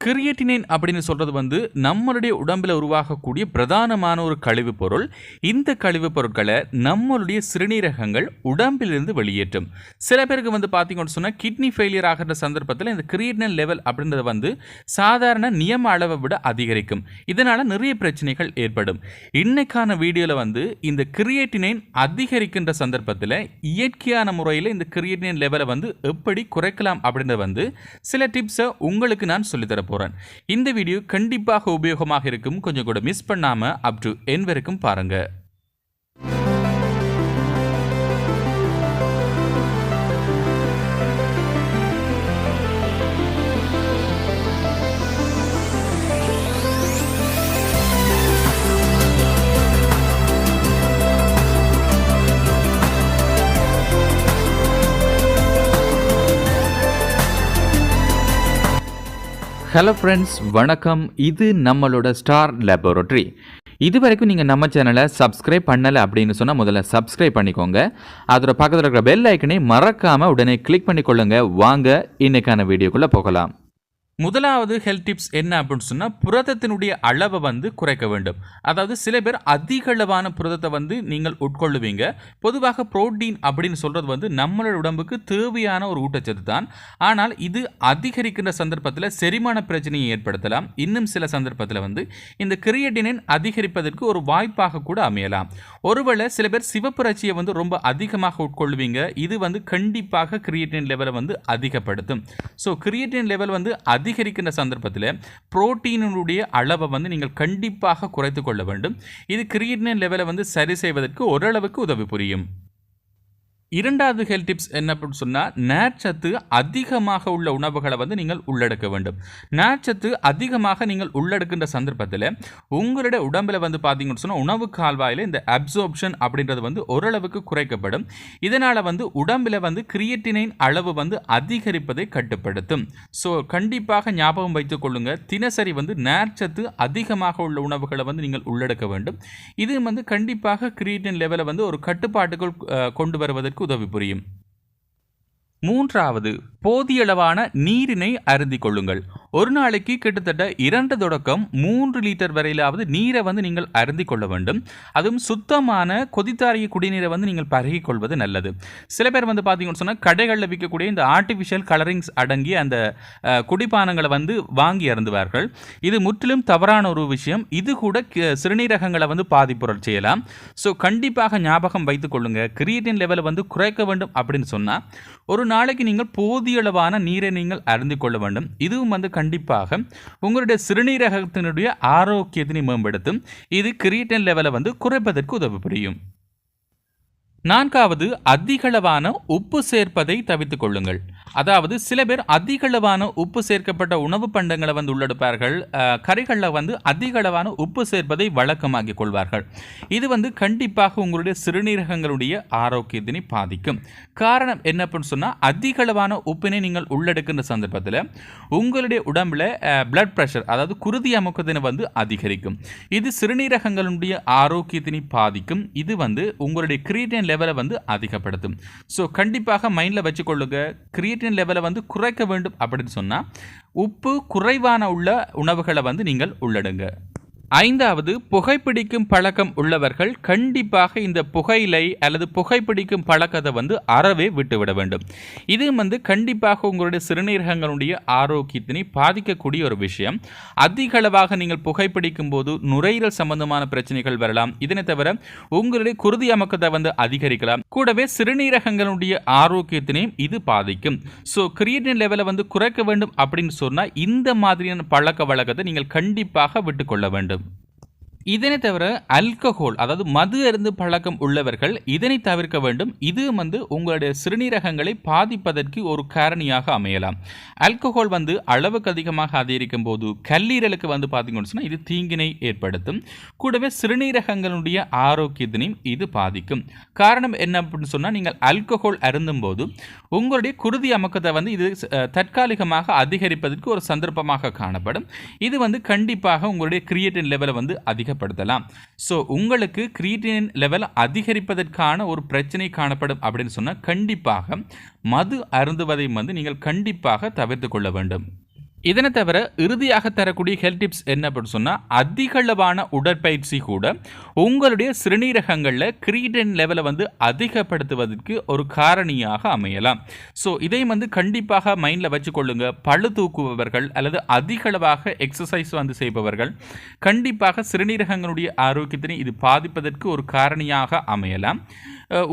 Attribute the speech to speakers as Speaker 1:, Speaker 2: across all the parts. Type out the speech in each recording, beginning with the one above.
Speaker 1: Creatinine அப்படின்னு சொல்றது வந்து நம்மளுடைய உடம்பில் உருவாகக்கூடிய பிரதானமான ஒரு கழிவுப் பொருள். இந்த கழிவுப் பொருட்களை நம்மளுடைய சிறுநீரகங்கள் உடம்பிலிருந்து வெளியேற்றும். சில பேருக்கு வந்து பார்த்தீங்கன்னு சொன்னால் கிட்னி ஃபெயிலியர் ஆகிற சந்தர்ப்பத்தில் இந்த கிரியேட்டினின் லெவல் அப்படின்றது வந்து சாதாரண நியம அளவை விட அதிகரிக்கும். இதனால் நிறைய பிரச்சனைகள் ஏற்படும். இன்னைக்கான வீடியோவில் வந்து இந்த கிரியேட்டினின் அதிகரிக்கின்ற சந்தர்ப்பத்தில் இயற்கையான முறையில் இந்த கிரியேட்டினின் லெவலை வந்து எப்படி குறைக்கலாம் அப்படின்றது வந்து சில டிப்ஸை உங்களுக்கு நான் சொல்லித்தரேன். இந்த வீடியோ கண்டிப்பாக உபயோகமாக இருக்கும். கொஞ்சம் கூட மிஸ் பண்ணாம அப் டு எண்ட் வரைக்கும் பாருங்க. ஹலோ ஃப்ரெண்ட்ஸ், வணக்கம். இது நம்மளோட ஸ்டார் லேபரட்டரி. இது வரைக்கும் நீங்கள் நம்ம சேனலை சப்ஸ்கிரைப் பண்ணலை அப்படின்னு சொன்னால் முதல்ல சப்ஸ்கிரைப் பண்ணிக்கோங்க. அதோட பக்கத்தில் இருக்கிற பெல் ஐக்கனை மறக்காமல் உடனே கிளிக் பண்ணிக்கொள்ளுங்க. வாங்க இன்னைக்கான வீடியோக்குள்ளே போகலாம். முதலாவது ஹெல்த் டிப்ஸ் என்ன அப்படின்னு சொன்னால், புரதத்தினுடைய அளவை வந்து குறைக்க வேண்டும். அதாவது சில பேர் அதிக அளவான புரதத்தை வந்து நீங்கள் உட்கொள்ளுவீங்க. பொதுவாக புரோட்டீன் அப்படின்னு சொல்கிறது வந்து நம்மளோட உடம்புக்கு தேவையான ஒரு ஊட்டச்சத்து தான். ஆனால் இது அதிகரிக்கின்ற சந்தர்ப்பத்தில் செரிமான பிரச்சனையை ஏற்படுத்தலாம். இன்னும் சில சந்தர்ப்பத்தில் வந்து இந்த கிரியேட்டினின் அதிகரிப்பதற்கு ஒரு வாய்ப்பாக கூட அமையலாம். ஒருவேளை சில பேர் சிவப்புரட்சியை வந்து ரொம்ப அதிகமாக உட்கொள்வீங்க. இது வந்து கண்டிப்பாக கிரியேட்டின் லெவலை வந்து அதிகப்படுத்தும். ஸோ கிரியேட்டின் லெவல் வந்து அதிகரிக்கின்ற சந்தர்ப்பத்தில் புரோட்டீனுடைய அளவை வந்து நீங்கள் கண்டிப்பாக குறைத்து கொள்ள வேண்டும். இது கிரியேட்டினின் லெவலை வந்து சரி செய்வதற்கு ஓரளவுக்கு உதவி புரியும். இரண்டாவது ஹெல்த் டிப்ஸ் என்ன அப்படின்னு சொன்னால், நார்ச்சத்து அதிகமாக உள்ள உணவுகளை வந்து நீங்கள் உள்ளடக்க வேண்டும். நார்ச்சத்து அதிகமாக நீங்கள் உள்ளடக்கின்ற சந்தர்ப்பத்தில் உங்களுடைய உடம்பில் வந்து பார்த்தீங்கன்னு சொன்னால் உணவு கால்வாயில் இந்த அப்சர்ப்ஷன் அப்படின்றது வந்து ஓரளவுக்கு குறைக்கப்படும். இதனால் வந்து உடம்பில் வந்து கிரியேட்டினின் அளவு வந்து அதிகரிப்பதை கட்டுப்படுத்தும். ஸோ கண்டிப்பாக ஞாபகம் வைத்துக் கொள்ளுங்க, தினசரி வந்து நார்ச்சத்து அதிகமாக உள்ள உணவுகளை வந்து நீங்கள் உள்ளடக்க வேண்டும். இது வந்து கண்டிப்பாக கிரியேட்டின் லெவலை வந்து ஒரு கட்டுப்பாட்டுக்குள் கொண்டு வருவதற்கு உதவி புரியும். மூன்றாவது, போதிய அளவான நீரினை அருந்திக் கொள்ளுங்கள். ஒரு நாளைக்கு கிட்டத்தட்ட 2 தொடக்கம் 3 லிட்டர் வரையிலாவது நீரை வந்து நீங்கள் அருந்திக் கொள்ள வேண்டும். அதுவும் சுத்தமான கொதித்தாரிய குடிநீரை வந்து நீங்கள் பருகிக் கொள்வது நல்லது. சில பேர் வந்து பார்த்தீங்கன்னு சொன்னால் கடைகளில் விற்கக்கூடிய இந்த ஆர்டிஃபிஷியல் கலரிங்ஸ் அடங்கிய அந்த குடிப்பானங்களை வந்து வாங்கி அருந்துவார்கள். இது முற்றிலும் தவறான ஒரு விஷயம். இது கூட சிறுநீரகங்களை வந்து பாதிப்புறல் செய்யலாம். ஸோ கண்டிப்பாக ஞாபகம் வைத்துக் கொள்ளுங்க, கிரியேட்டின் லெவலை வந்து குறைக்க வேண்டும் அப்படின்னு சொன்னால் ஒரு நாளைக்கு நீங்கள் போதிய அளவான நீரை நீங்கள் அருந்திக் கொள்ள வேண்டும். இதுவும் வந்து கண்டிப்பாக உங்களுடைய சிறுநீரகத்தினுடைய ஆரோக்கியத்தினை மேம்படுத்தும். இது கிரியேட்டின் லெவலை வந்து குறைப்பதற்கு உதவி புரியும். நான்காவது, அதிகளவான உப்பு சேர்ப்பதை தவிர்த்துக் கொள்ளுங்கள். அதாவது சில பேர் அதிகளவான உப்பு சேர்க்கப்பட்ட உணவு பண்டங்களை வந்து உள்ளெடுப்பார்கள். கறிகளில் வந்து அதிகளவான உப்பு சேர்ப்பதை வழக்கமாக்கிக் கொள்வார்கள். இது வந்து கண்டிப்பாக உங்களுடைய சிறுநீரகங்களுடைய ஆரோக்கியத்தினை பாதிக்கும். காரணம் என்ன அப்படின்னு சொன்னால், அதிகளவான உப்பினை நீங்கள் உள்ளெடுக்கின்ற சந்தர்ப்பத்தில் உங்களுடைய உடம்பில் பிளட் ப்ரெஷர், அதாவது குருதி அமுக்கத்தினை வந்து அதிகரிக்கும். இது சிறுநீரகங்களுடைய ஆரோக்கியத்தினை பாதிக்கும். இது வந்து உங்களுடைய கிரியேட்டின் லெவலை வந்து அதிகப்படுத்தும். ஸோ கண்டிப்பாக மைண்டில் வச்சுக்கொள்ளுங்க, கிரியேட்டின் லெவலை வந்து குறைக்க வேண்டும் அப்படின்னு சொன்னால் உப்பு குறைவான உள்ள உணவுகளை வந்து நீங்கள் உள்ளடுங்க. ஐந்தாவது, புகைப்பிடிக்கும் பழக்கம் உள்ளவர்கள் கண்டிப்பாக இந்த புகையிலை அல்லது புகைப்பிடிக்கும் பழக்கத்தை வந்து அறவே விட்டுவிட வேண்டும். இது வந்து கண்டிப்பாக உங்களுடைய சிறுநீரகங்களுடைய ஆரோக்கியத்தினை பாதிக்கக்கூடிய ஒரு விஷயம். அதிக அளவாக நீங்கள் புகைப்பிடிக்கும் போது நுரையீரல் சம்பந்தமான பிரச்சனைகள் வரலாம். இதனை தவிர உங்களுடைய குருதி அமுக்கத்தை வந்து அதிகரிக்கலாம். கூடவே சிறுநீரகங்களுடைய ஆரோக்கியத்தினையும் இது பாதிக்கும். ஸோ கிரியேட்டின் லெவலை வந்து குறைக்க வேண்டும் அப்படின்னு சொன்னால் இந்த மாதிரியான பழக்க வழக்கத்தை நீங்கள் கண்டிப்பாக விட்டுக்கொள்ள வேண்டும். இதனை தவிர ஆல்கஹால், அதாவது மது அருந்து பழக்கம் உள்ளவர்கள் இதனை தவிர்க்க வேண்டும். இது வந்து உங்களுடைய சிறுநீரகங்களை பாதிப்பதற்கு ஒரு காரணியாக அமையலாம். ஆல்கஹால் வந்து அளவுக்கு அதிகமாக அதிகரிக்கும் போது கல்லீரலுக்கு வந்து பார்த்தீங்கன்னு சொன்னால் இது தீங்கினை ஏற்படுத்தும். கூடவே சிறுநீரகங்களுடைய ஆரோக்கியத்தினையும் இது பாதிக்கும். காரணம் என்ன அப்படின்னு சொன்னால், நீங்கள் ஆல்கஹால் அருந்தும் போது உங்களுடைய குருதி அமுக்கத்தை வந்து இது தற்காலிகமாக அதிகரிப்பதற்கு ஒரு சந்தர்ப்பமாக காணப்படும். இது வந்து கண்டிப்பாக உங்களுடைய கிரியேட்டின் லெவலை வந்து அதிகப்படுத்தலாம். ஸோ உங்களுக்கு கிரியேட்டின் லெவல் அதிகரிப்பதற்கான ஒரு பிரச்சனை காணப்படும் அப்படின்னு சொன்னால் கண்டிப்பாக மது அருந்துவதை வந்து நீங்கள் கண்டிப்பாக தவிர்த்து கொள்ள வேண்டும். இதனை தவிர இறுதியாக தரக்கூடிய ஹெல்த் டிப்ஸ் என்ன அப்படின்னு சொன்னால், அதிகளவான உடற்பயிற்சி கூட உங்களுடைய சிறுநீரகங்களில் கிரியேட்டின் லெவலை அதிகப்படுத்துவதற்கு ஒரு காரணியாக அமையலாம். ஸோ இதை கண்டிப்பாக மைண்டில் வச்சுக்கொள்ளுங்க. பளு தூக்குபவர்கள் அல்லது அதிகளவாக எக்ஸசைஸ் செய்பவர்கள் கண்டிப்பாக சிறுநீரகங்களுடைய ஆரோக்கியத்தினை இது பாதிப்பதற்கு ஒரு காரணியாக அமையலாம்.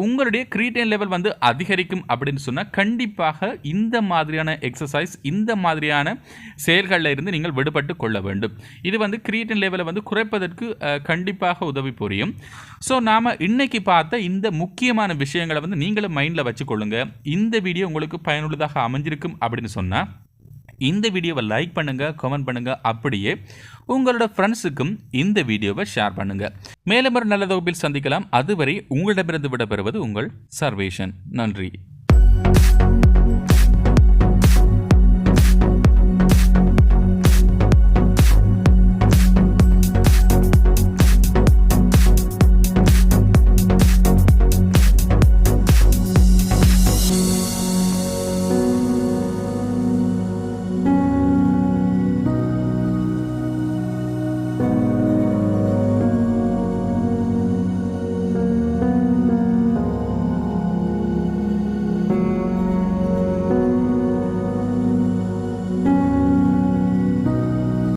Speaker 1: உங்களுடைய கிரியேட்டின் லெவல் அதிகரிக்கும் அப்படின்னு சொன்னால் கண்டிப்பாக இந்த மாதிரியான எக்ஸசைஸ், இந்த மாதிரியான செயல்களில் இருந்து நீங்கள் விடுபட்டு கொள்ள வேண்டும். இது கிரியேட்டின் லெவலை குறைப்பதற்கு கண்டிப்பாக உதவி புரியும். ஸோ நாம் இன்னைக்கு பார்த்த இந்த முக்கியமான விஷயங்களை நீங்களும் மைண்டில் வச்சுக்கொள்ளுங்க. இந்த வீடியோ உங்களுக்கு பயனுள்ளதாக அமைஞ்சிருக்கும் அப்படின்னு சொன்னால் இந்த வீடியோவை லைக் பண்ணுங்கள், கமெண்ட் பண்ணுங்கள், அப்படியே உங்களோட ஃப்ரெண்ட்ஸுக்கும் இந்த வீடியோவை ஷேர் பண்ணுங்கள். மேலும் ஒரு நல்ல தொகுப்பில் சந்திக்கலாம். அதுவரை உங்களிடமிருந்து விடைபெறுவது உங்கள் சர்வேஷன். நன்றி.